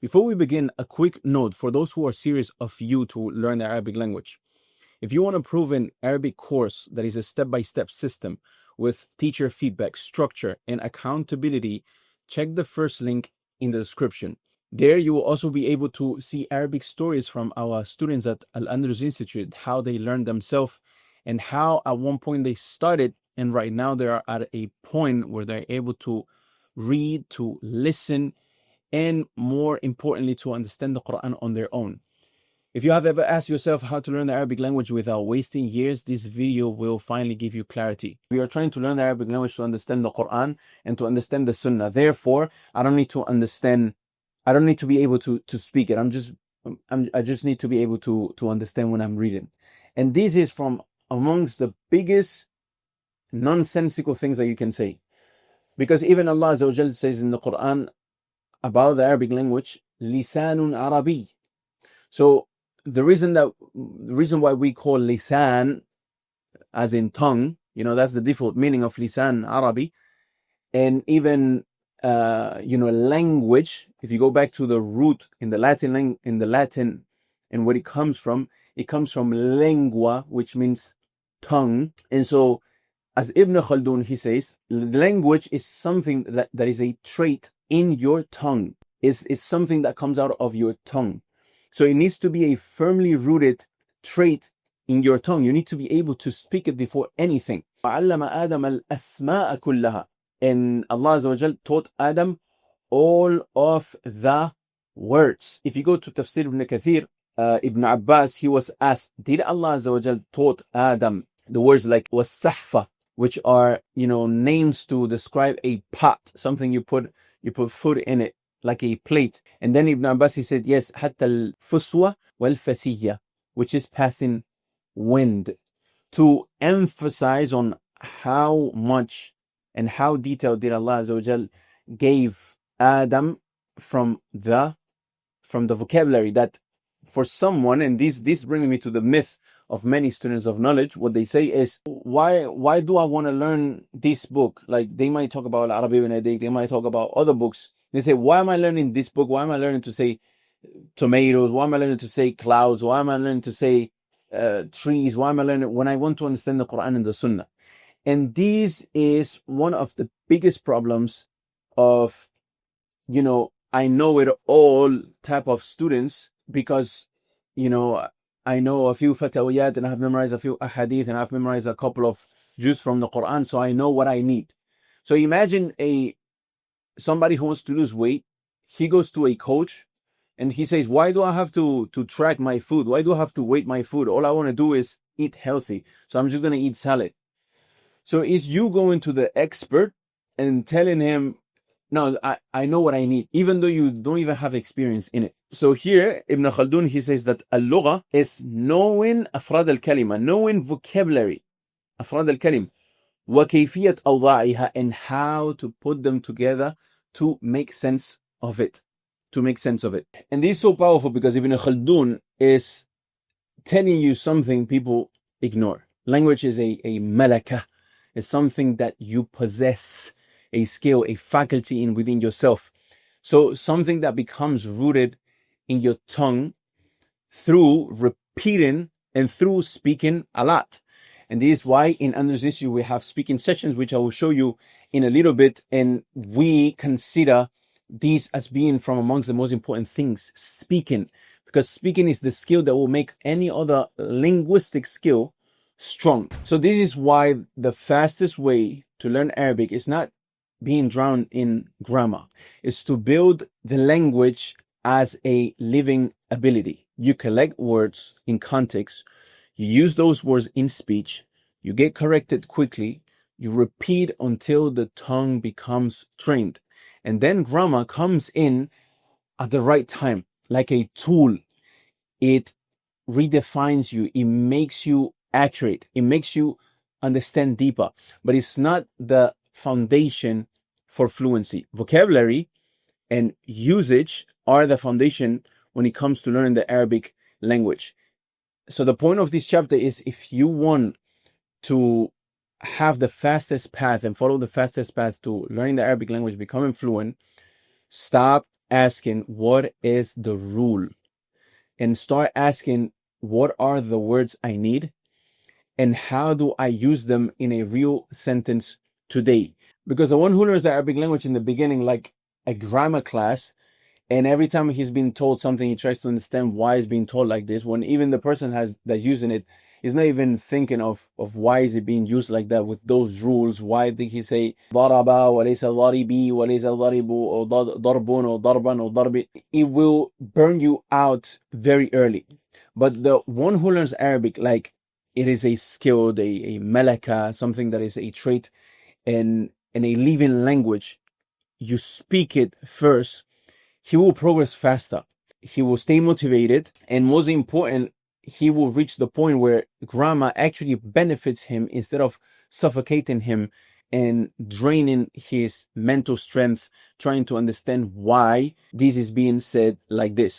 Before we begin, a quick note for those who are serious of you to learn the Arabic language. If you want a proven Arabic course that is a step-by-step system with teacher feedback, structure, and accountability, check the first link in the description. There you will also be able to see Arabic stories from our students at Al-Andalus Institute, how they learned themselves and how at one point they started, and right now they are at a point where they're able to read, to listen, and more importantly, to understand the Quran on their own. If you have ever asked yourself how to learn the Arabic language without wasting years, this video will finally give you clarity. We are trying to learn the Arabic language to understand the Quran and to understand the Sunnah. Therefore, I don't need to be able to speak it. I just need to be able to understand when I'm reading. And this is from amongst the biggest nonsensical things that you can say. Because even Allah Azza wa Jal says in the Quran about the Arabic language, lisanun Arabi. So the reason why we call lisan as in tongue, that's the default meaning of lisan Arabi, and even language. If you go back to the root in the Latin and where it comes from lingua, which means tongue. And so, as Ibn Khaldun, he says, language is something that is a trait in your tongue. It's something that comes out of your tongue. So it needs to be a firmly rooted trait in your tongue. You need to be able to speak it before anything. وَعَلَّمَ آدَمَ الْأَسْمَاءَ كُلَّهَا. And Allah Azza wa Jal taught Adam all of the words. If you go to Tafsir ibn Kathir, Ibn Abbas, he was asked, did Allah Azza wa Jal taught Adam the words like was-sahfa, which are, names to describe a pot, something you put food in it, like a plate. And then Ibn Abbas, he said, yes, hatta al-fuswa wal-fasiyya, which is passing wind, to emphasize on how much and how detailed did Allah Azza wa Jal gave Adam from the vocabulary that for someone, and this brings me to the myth of many students of knowledge. What they say is, why do I want to learn this book? Like, they might talk about Al-Arabi ibn Adik, they might talk about other books. They say, why am I learning this book? Why am I learning to say tomatoes? Why am I learning to say clouds? Why am I learning to say trees? Why am I learning when I want to understand the Quran and the Sunnah? And this is one of the biggest problems of, I know it all type of students, because, I know a few fatawiyat and I have memorized a few ahadith and I've memorized a couple of juz from the Quran, so I know what I need. So imagine somebody who wants to lose weight. He goes to a coach and he says, why do I have to track my food? Why do I have to weight my food? All I want to do is eat healthy. So I'm just going to eat salad. So is you going to the expert and telling him, no, I know what I need, even though you don't even have experience in it. So here, Ibn Khaldun, he says that al-lugha is knowing afrad al-kalima, knowing vocabulary, afrad al-kalim, wa kayfiyat awda'iha, and how to put them together to make sense of it. And this is so powerful because Ibn Khaldun is telling you something people ignore. Language is a malaka. It's something that you possess, a skill, a faculty within yourself. So something that becomes rooted in your tongue through repeating and through speaking a lot. And this is why in Andalus Institute we have speaking sessions, which I will show you in a little bit. And we consider these as being from amongst the most important things, speaking, because speaking is the skill that will make any other linguistic skill strong. So this is why the fastest way to learn Arabic is not being drowned in grammar. It's to build the language as a living ability. You collect words in context, you use those words in speech, you get corrected quickly, you repeat until the tongue becomes trained. And then grammar comes in at the right time, like a tool. It redefines you, it makes you accurate, it makes you understand deeper, but it's not the foundation for fluency. Vocabulary and usage are the foundation when it comes to learning the Arabic language. So the point of this chapter is, if you want to have the fastest path and follow the fastest path to learning the Arabic language, becoming fluent, stop asking what is the rule, and start asking what are the words I need and how do I use them in a real sentence today. Because the one who learns the Arabic language in the beginning, like a grammar class, and every time he's been told something, he tries to understand why he's being told like this, when even the person that's using it is not even thinking of why is it being used like that with those rules. Why did he say ضربا وليس ضربي وليس ضرب or ضرب or ضربا or ضرب? It will burn you out very early. But the one who learns Arabic, like it is a skill, a malaka, something that is a trait and a living language. You speak it first, he will progress faster. He will stay motivated, and most important, he will reach the point where grammar actually benefits him instead of suffocating him and draining his mental strength trying to understand why this is being said like this.